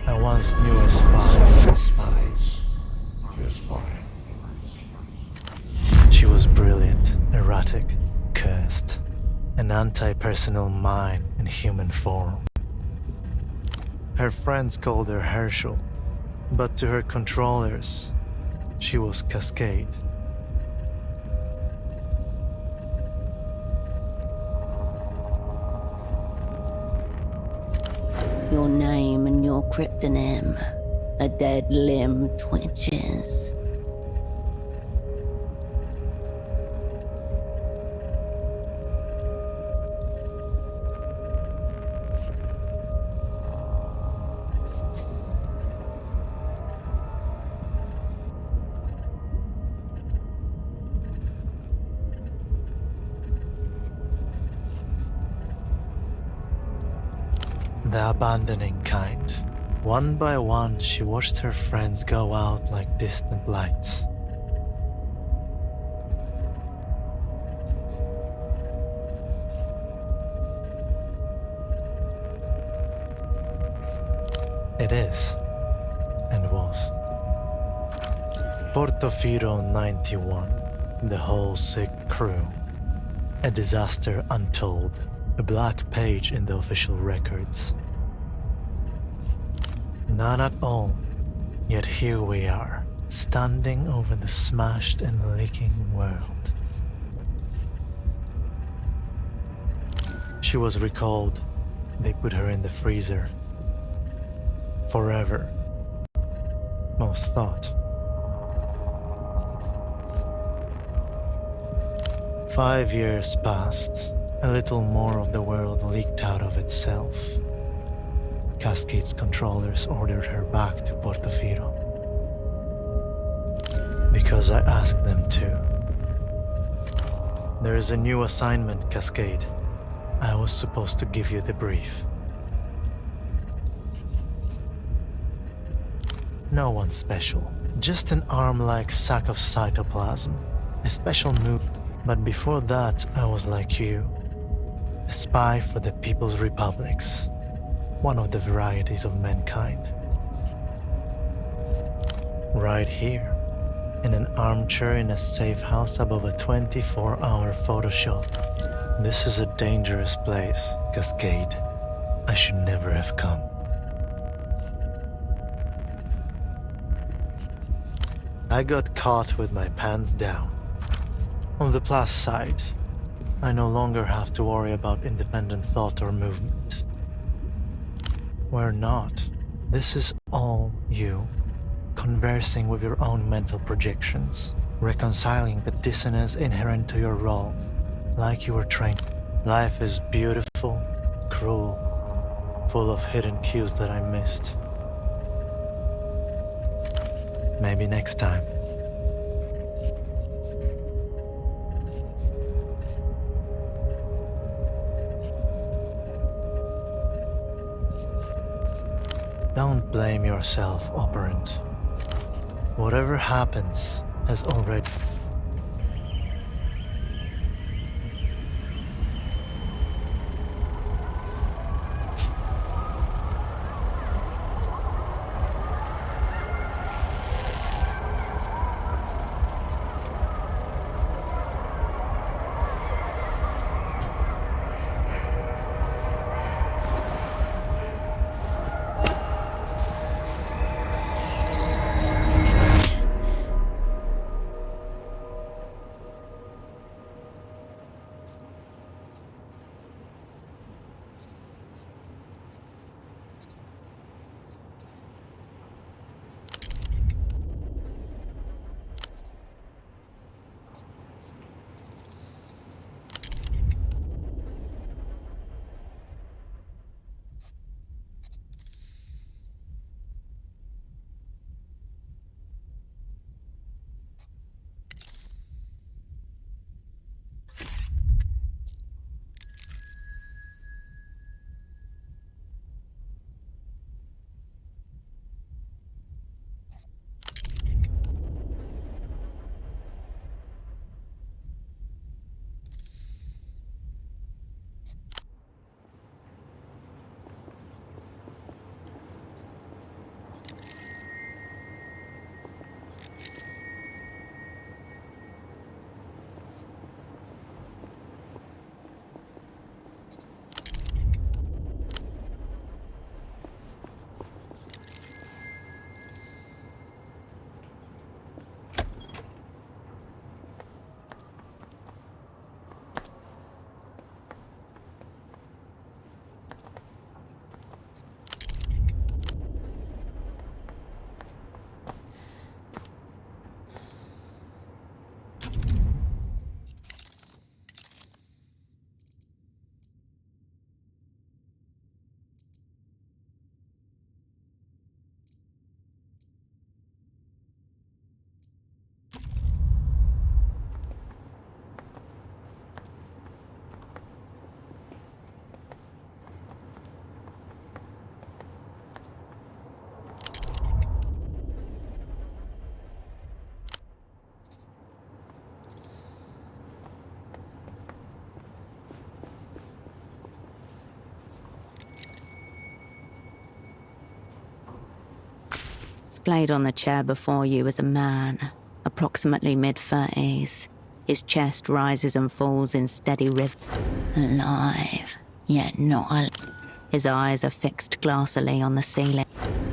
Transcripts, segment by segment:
I once knew a spy. You're spy. She was brilliant, erratic, cursed, an anti-personal mine in human form. Her friends called her Herschel, but to her controllers, she was Cascade. Your name and your cryptonym. A dead limb twitches. The abandoning kind. One by one, she watched her friends go out like distant lights. It is, and was. Portofino 91, the whole sick crew. A disaster untold, a black page in the official records. None at all, yet here we are, standing over the smashed and leaking world. She was recalled. They put her in the freezer. Forever. Most thought. 5 years passed. A little more of the world leaked out of itself. Cascade's controllers ordered her back to Portofino. Because I asked them to. There is a new assignment, Cascade. I was supposed to give you the brief. No one special. Just an arm-like sack of cytoplasm. A special move. But before that, I was like you. A spy for the People's Republics. One of the varieties of mankind. Right here, in an armchair in a safe house above a 24-hour photo shop. This is a dangerous place, Cascade. I should never have come. I got caught with my pants down. On the plus side, I no longer have to worry about independent thought or movement. We're not. This is all you, conversing with your own mental projections, reconciling the dissonance inherent to your role, like you were trained. Life is beautiful, cruel, full of hidden cues that I missed. Maybe next time. Don't blame yourself, operant. Whatever happens has already... Splayed on the chair before you is a man, approximately mid-30s. His chest rises and falls in steady rhythm. Alive, yet not alive. His eyes are fixed glassily on the ceiling.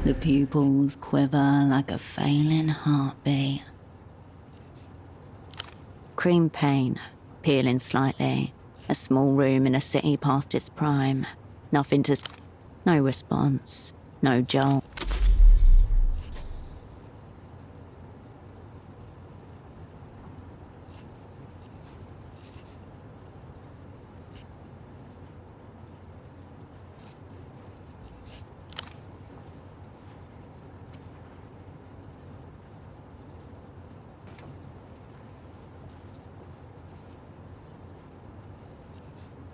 The pupils quiver like a failing heartbeat. Cream paint, peeling slightly. A small room in a city past its prime. Nothing to... No response. No jolt.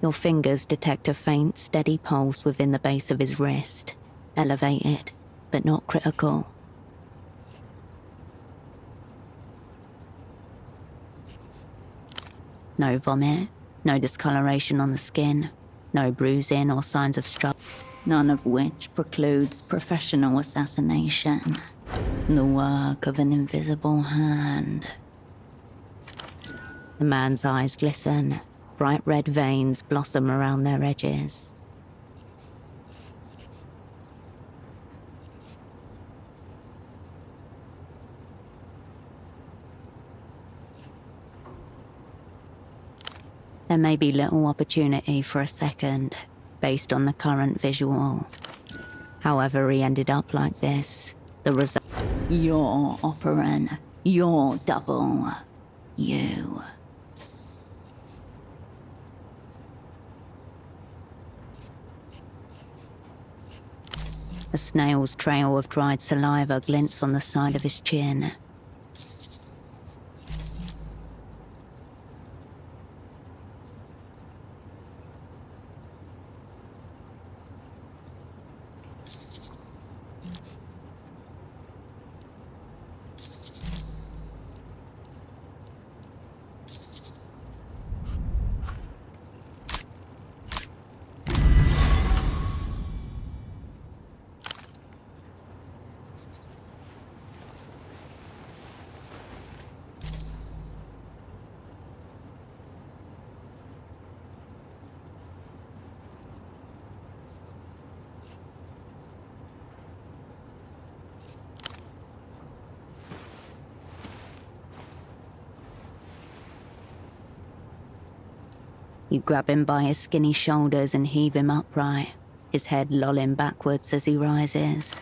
Your fingers detect a faint, steady pulse within the base of his wrist. Elevated, but not critical. No vomit, no discoloration on the skin, no bruising or signs of struggle. None of which precludes professional assassination. The work of an invisible hand. The man's eyes glisten. Bright red veins blossom around their edges. There may be little opportunity for a second, based on the current visual. However he ended up like this, the result... Your operant, your double, you... A snail's trail of dried saliva glints on the side of his chin. You grab him by his skinny shoulders and heave him upright, his head lolling backwards as he rises.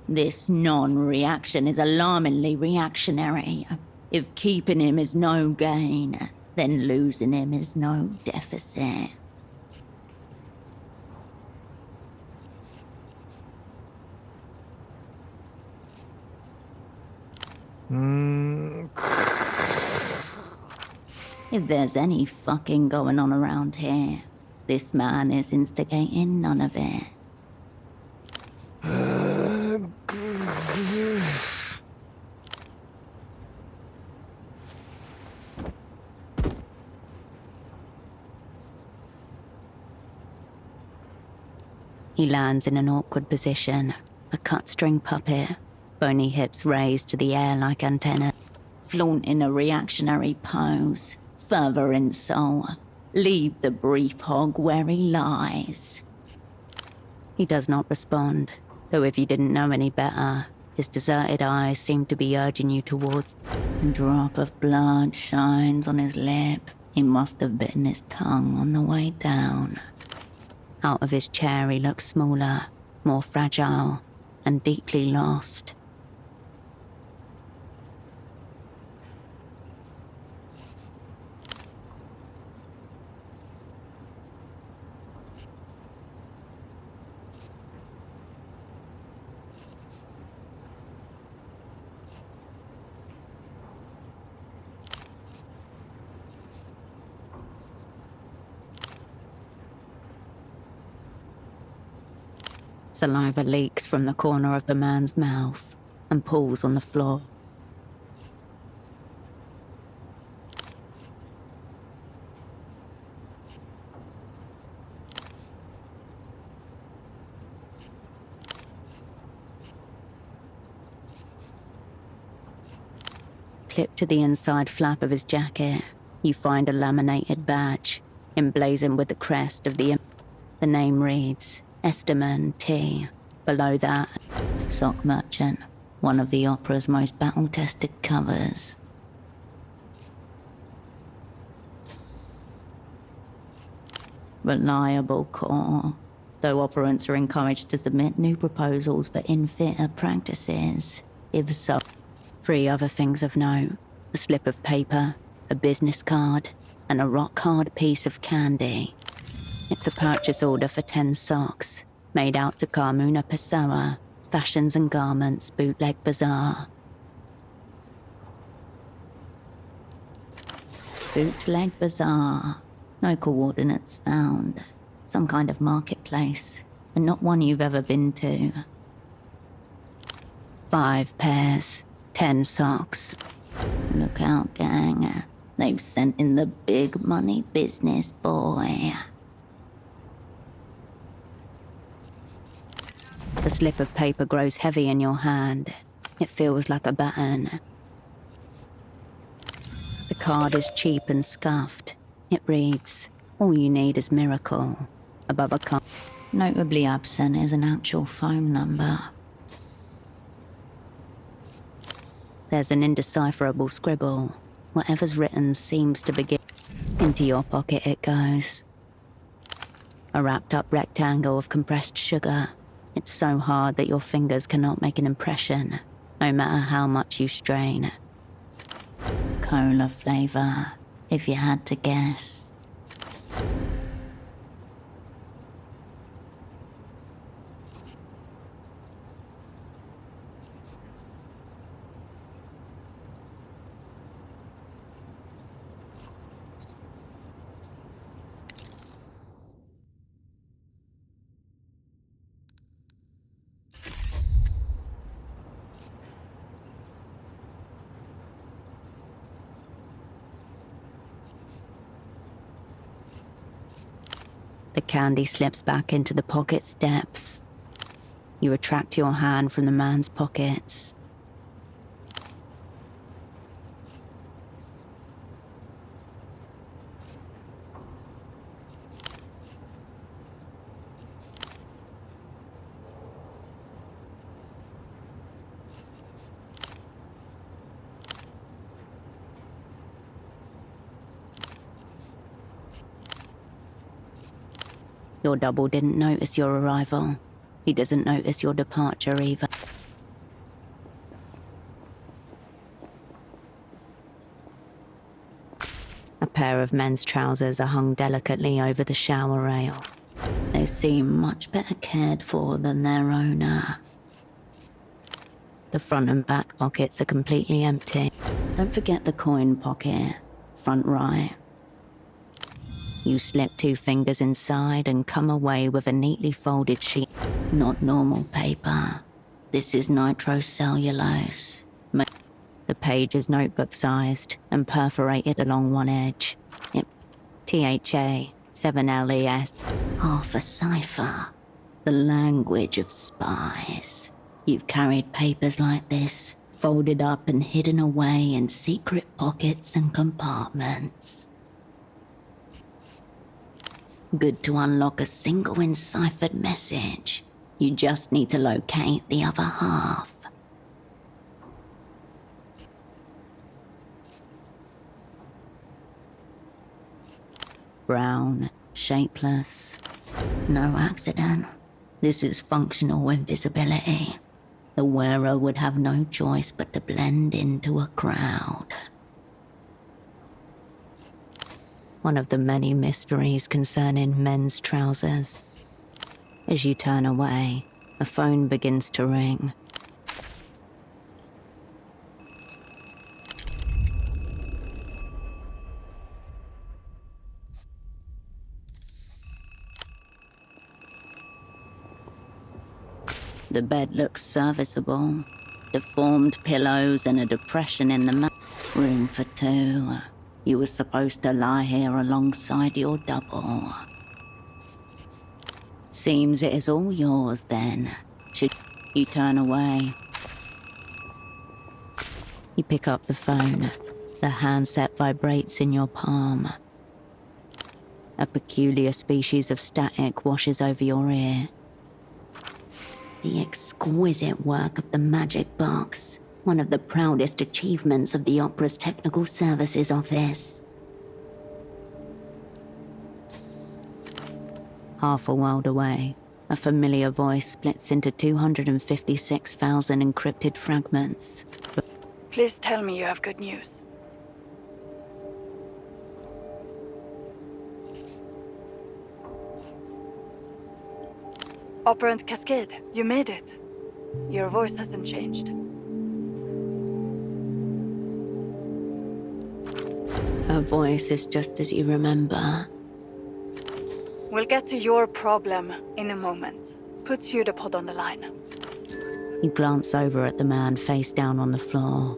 This non-reaction is alarmingly reactionary. If keeping him is no gain, then losing him is no deficit. If there's any fucking going on around here, this man is instigating none of it. He lands in an awkward position, a cut-string puppet, bony hips raised to the air like antennae, flaunting a reactionary pose. Further insult. Leave the brief hog where he lies. He does not respond, though if you didn't know any better, his deserted eyes seem to be urging you towards. A drop of blood shines on his lip. He must have bitten his tongue on the way down. Out of his chair he looks smaller, more fragile, and deeply lost. Saliva leaks from the corner of the man's mouth and pools on the floor. Clipped to the inside flap of his jacket, you find a laminated badge, emblazoned with the crest of the... The name reads, Esterman T. Below that, Sock Merchant, one of the opera's most battle-tested covers. Reliable core, though operants are encouraged to submit new proposals for in-fitter practices. If so, 3 other things of note: a slip of paper, a business card, and a rock-hard piece of candy. It's a purchase order for 10 socks, made out to Carmuna Pessoa, Fashions and Garments, Bootleg Bazaar. Bootleg Bazaar. No coordinates found. Some kind of marketplace, and not one you've ever been to. 5 pairs, 10 socks. Look out, gang. They've sent in the big money business, boy. The slip of paper grows heavy in your hand. It feels like a baton. The card is cheap and scuffed. It reads, all you need is miracle. Above a card. Notably absent is an actual phone number. There's an indecipherable scribble. Whatever's written seems to begin. Into your pocket it goes. A wrapped up rectangle of compressed sugar. It's so hard that your fingers cannot make an impression, no matter how much you strain. Cola flavor, if you had to guess. The candy slips back into the pocket's depths. You retract your hand from the man's pockets. Your double didn't notice your arrival. He doesn't notice your departure either. A pair of men's trousers are hung delicately over the shower rail. They seem much better cared for than their owner. The front and back pockets are completely empty. Don't forget the coin pocket, front right. You slip 2 fingers inside and come away with a neatly folded sheet. Not normal paper. This is nitrocellulose. The page is notebook-sized and perforated along one edge. THA, 7LES. Half a cipher. The language of spies. You've carried papers like this, folded up and hidden away in secret pockets and compartments. Good to unlock a single enciphered message. You just need to locate the other half. Brown, shapeless. No accident. This is functional invisibility. The wearer would have no choice but to blend into a crowd. One of the many mysteries concerning men's trousers. As you turn away, a phone begins to ring. The bed looks serviceable. Deformed pillows and a depression in the room for 2. You were supposed to lie here alongside your double. Seems it is all yours then. Should you turn away? You pick up the phone. The handset vibrates in your palm. A peculiar species of static washes over your ear. The exquisite work of the magic box, one of the proudest achievements of the opera's technical services office. Half a world away, a familiar voice splits into 256,000 encrypted fragments. Please tell me you have good news. Operant Cascade, you made it. Your voice hasn't changed. Her voice is just as you remember. We'll get to your problem in a moment. Put pseudopod on the line. You glance over at the man face down on the floor.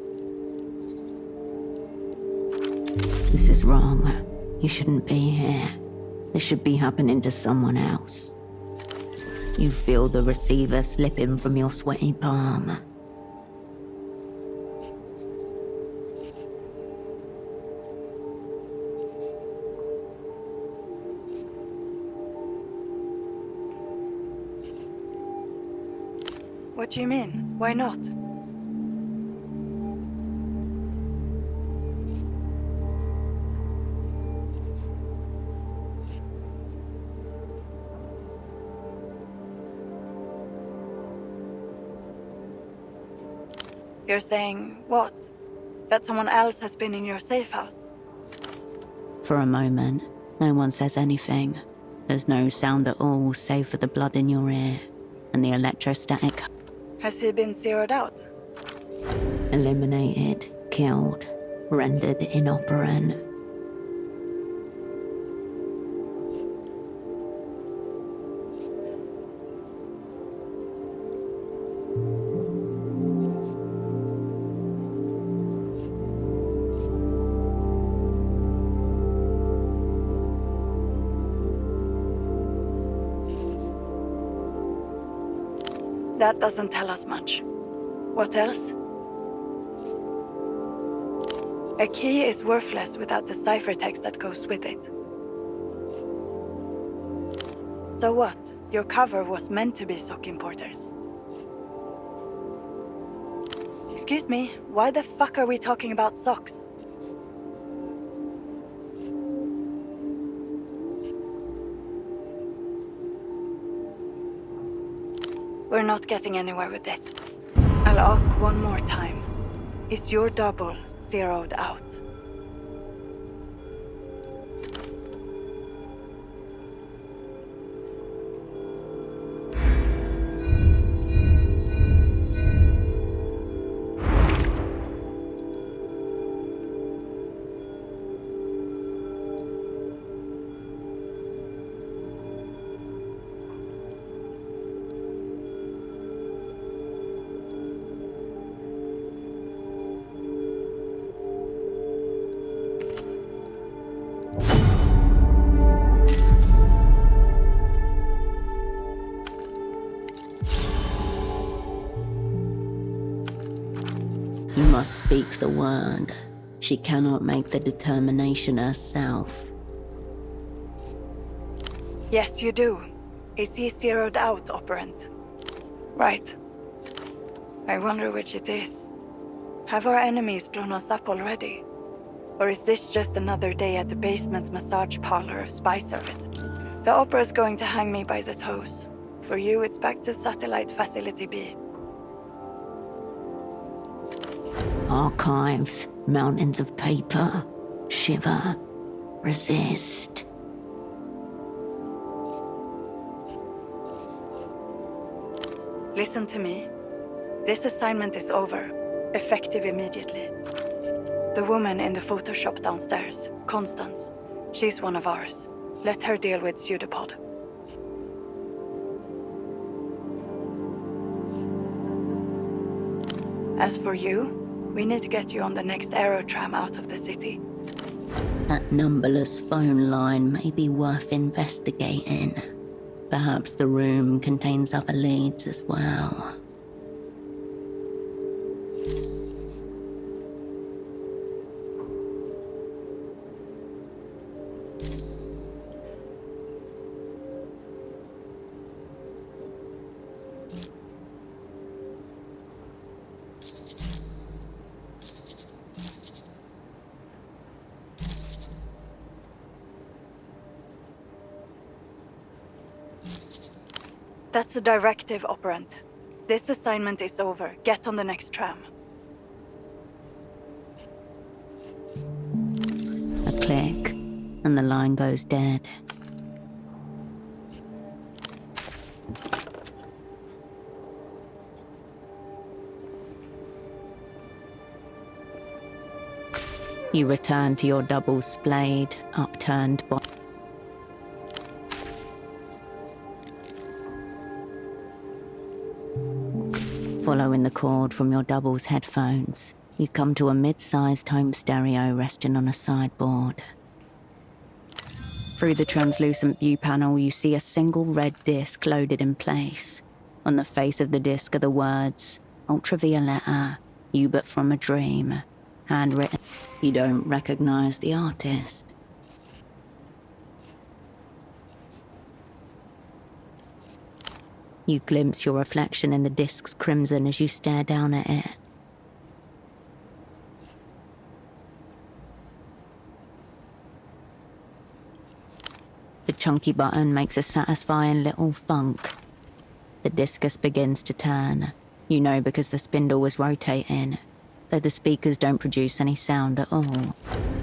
This is wrong. You shouldn't be here. This should be happening to someone else. You feel the receiver slipping from your sweaty palm. What do you mean? Why not? You're saying what? That someone else has been in your safe house? For a moment, no one says anything. There's no sound at all save for the blood in your ear and the electrostatic. Has he been zeroed out? Eliminated, killed, rendered inoperant. That doesn't tell us much. What else? A key is worthless without the ciphertext that goes with it. So what? Your cover was meant to be sock importers. Excuse me, why the fuck are we talking about socks? We're not getting anywhere with this. I'll ask one more time. Is your double zeroed out? You must speak the word. She cannot make the determination herself. Yes, you do. Is he zeroed out, operant? Right. I wonder which it is. Have our enemies blown us up already? Or is this just another day at the basement massage parlor of spy service? The opera's going to hang me by the toes. For you, it's back to satellite facility B. Archives, mountains of paper, shiver, resist. Listen to me. This assignment is over. Effective immediately. The woman in the Photoshop downstairs, Constance, she's one of ours. Let her deal with pseudopod. As for you, we need to get you on the next aerotram out of the city. That numberless phone line may be worth investigating. Perhaps the room contains other leads as well. That's a directive, Operant. This assignment is over. Get on the next tram. A click, and the line goes dead. You return to your double-splayed, upturned body. Following the cord from your double's headphones, you come to a mid-sized home stereo resting on a sideboard. Through the translucent view panel, you see a single red disc loaded in place. On the face of the disc are the words, "Ultravioletta, you but from a dream." Handwritten. You don't recognize the artist. You glimpse your reflection in the disc's crimson as you stare down at it. The chunky button makes a satisfying little thunk. The discus begins to turn. You know because the spindle was rotating, though the speakers don't produce any sound at all.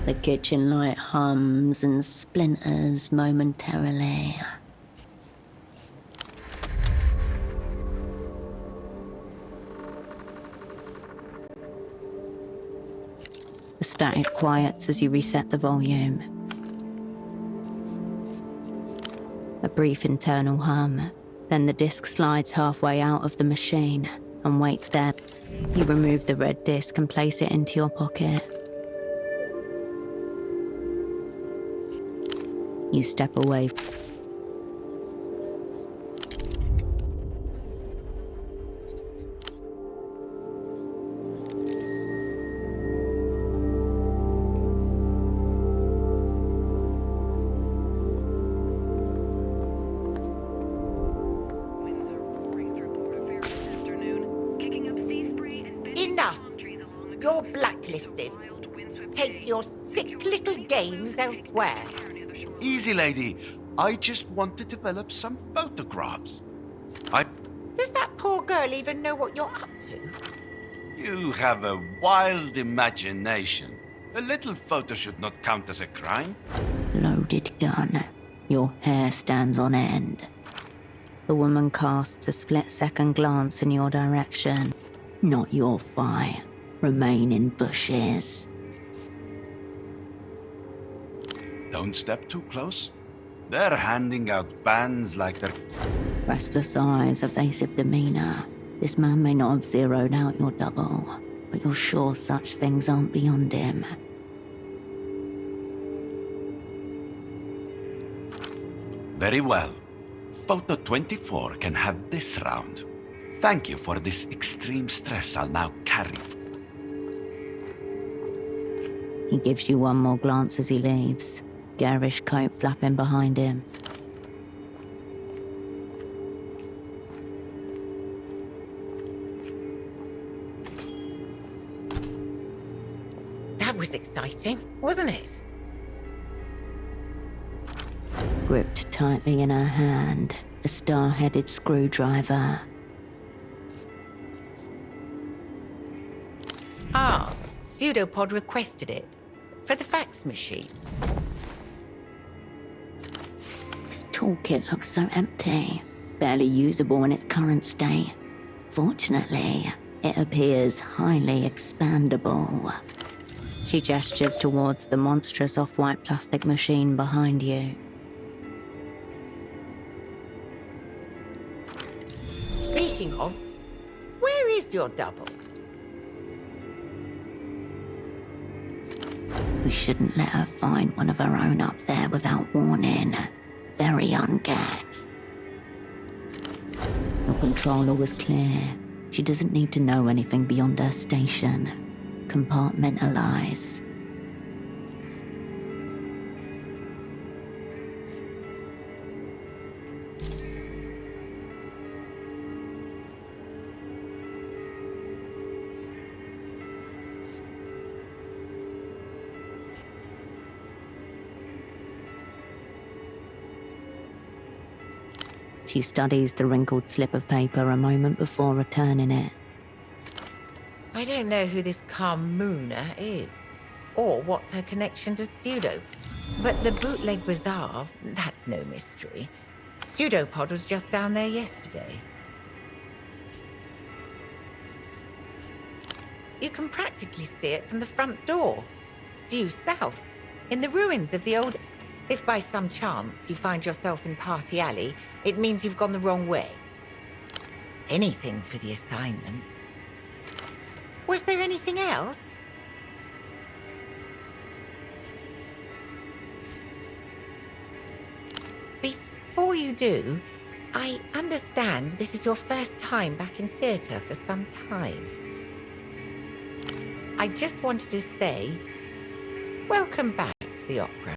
The kitchen light hums and splinters momentarily. The static quiets as you reset the volume. A brief internal hum, then the disc slides halfway out of the machine and waits there. You remove the red disc and place it into your pocket. You step away. Enough! You're blacklisted. Take your sick little games elsewhere. Easy, lady. I just want to develop some photographs. Does that poor girl even know what you're up to? You have a wild imagination. A little photo should not count as a crime. Loaded gun. Your hair stands on end. The woman casts a split-second glance in your direction. Not your fight. Remain in bushes. Don't step too close. They're handing out bans like they're... Restless eyes, evasive demeanor. This man may not have zeroed out your double, but you're sure such things aren't beyond him. Very well. Photo 24 can have this round. Thank you for this extreme stress I'll now carry. He gives you one more glance as he leaves, garish coat flapping behind him. That was exciting, wasn't it? Gripped tightly in her hand, a star-headed screwdriver. Ah, Pseudopod requested it. For the fax machine. This toolkit looks so empty, barely usable in its current state. Fortunately, it appears highly expandable. She gestures towards the monstrous off-white plastic machine behind you. Speaking of, where is your double? We shouldn't let her find one of her own up there without warning. Very ungang. Your controller was clear. She doesn't need to know anything beyond her station. Compartmentalize. She studies the wrinkled slip of paper a moment before returning it. I don't know who this Carmuna is, or what's her connection to Pseudo. But the bootleg bazaar, that's no mystery. Pseudopod was just down there yesterday. You can practically see it from the front door, due south, in the ruins of the old... If by some chance you find yourself in Party Alley, it means you've gone the wrong way. Anything for the assignment. Was there anything else? Before you do, I understand this is your first time back in theatre for some time. I just wanted to say, welcome back to the opera.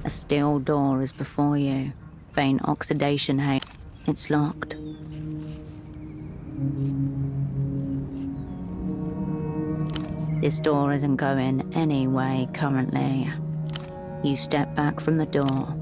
A steel door is before you. Faint oxidation haze. It's locked. This door isn't going anyway currently. You step back from the door.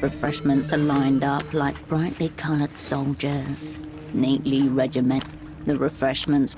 Refreshments are lined up like brightly colored soldiers, neatly regimented. The refreshments.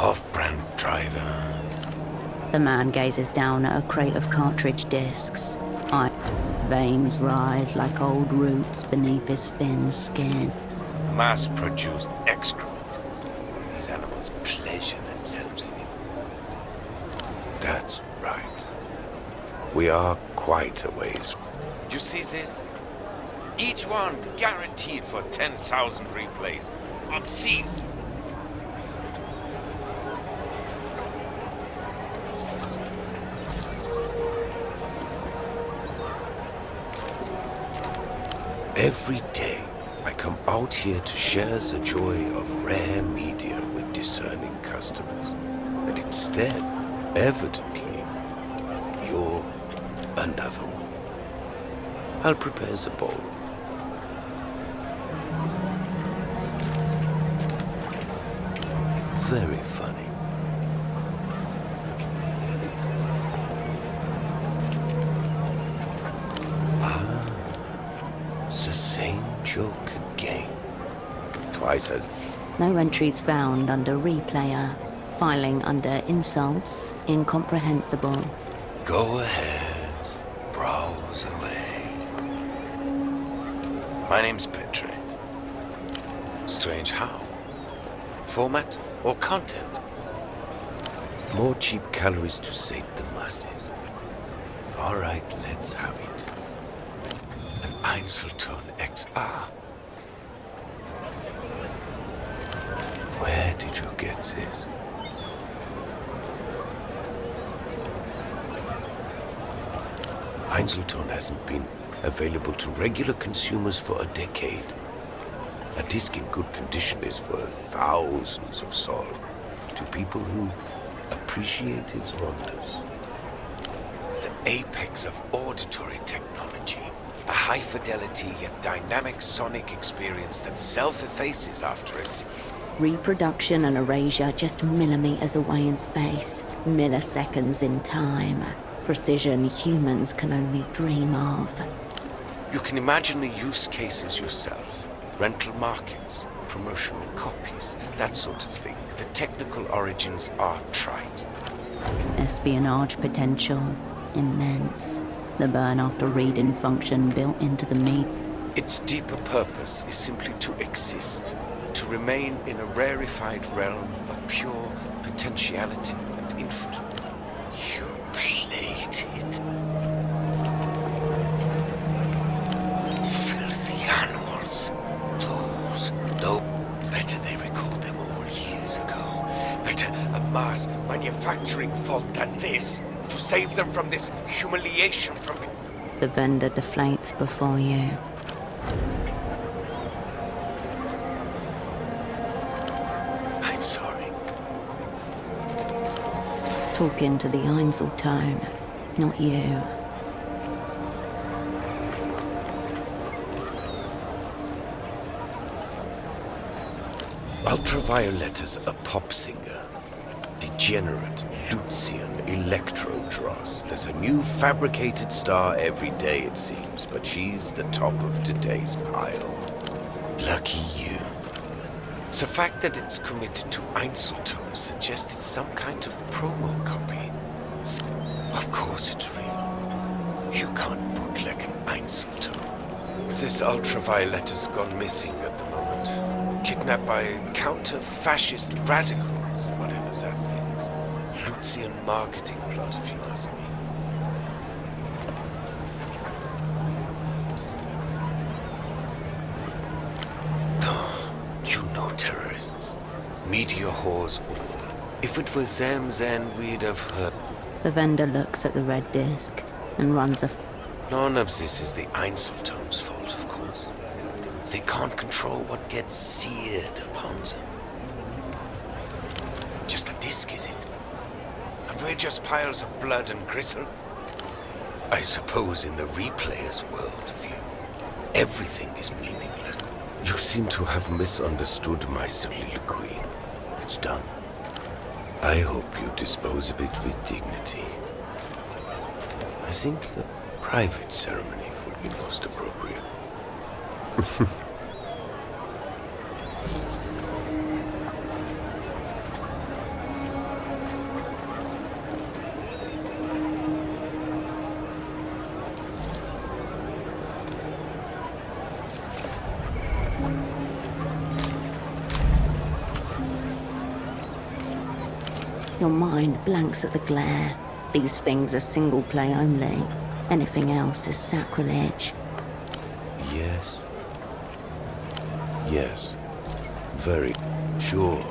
Off-brand driver. The man gazes down at a crate of cartridge discs. Veins rise like old roots beneath his thin skin. Mass-produced excrement. These animals pleasure themselves in it. That's right. We are quite a ways. You see this? Each one guaranteed for 10,000 replays. Obscene. Every day, I come out here to share the joy of rare media with discerning customers. And instead, evidently, you're another one. I'll prepare the bowl. Very funny. The same joke again. Twice as... No entries found under replayer. Filing under insults, incomprehensible. Go ahead. Browse away. My name's Petre. Strange how? Format or content? More cheap calories to save the masses. All right, let's have it. Einzelton XR. Where did you get this? Einzelton hasn't been available to regular consumers for a decade. A disc in good condition is worth thousands of sol to people who appreciate its wonders. The apex of auditory technology. A high-fidelity yet dynamic sonic experience that self-effaces after a... Reproduction and erasure just millimeters away in space, milliseconds in time. Precision humans can only dream of. You can imagine the use cases yourself. Rental markets, promotional copies, that sort of thing. The technical origins are trite. Espionage potential, immense. The burn after reading function built into the meat. Its deeper purpose is simply to exist, to remain in a rarefied realm of pure potentiality and influence. You played it. Filthy animals. Those. Better they recalled them all years ago. Better a mass manufacturing fault than this. To save them from this humiliation from... The vendor deflates before you. Talking to the Einzeltone, not you. Ultraviolet is a pop singer. Degenerate Lucian Electro-Dross. There's a new fabricated star every day, it seems, but she's the top of today's pile. Lucky you. The fact that it's committed to Einzeltone suggests it's some kind of promo copy. Of course it's real. You can't bootleg an Einzeltone. This Ultraviolet has gone missing at the moment. Kidnapped by counter-fascist radicals, whatever that means. Lucian marketing plot, if you ask me. You know terrorists. Media whores all. If it was them, then we'd have heard. The vendor looks at the red disc and runs a... None of this is the Einzeltone's fault, of course. They can't control what gets seared upon them. Just a disc, is it? And we're just piles of blood and gristle? I suppose in the replayer's worldview, everything is meaningless. You seem to have misunderstood my soliloquy. It's done. I hope you dispose of it with dignity. I think a private ceremony would be most appropriate. Your mind blanks at the glare. These things are single play only. Anything else is sacrilege. Yes. Yes. Very sure.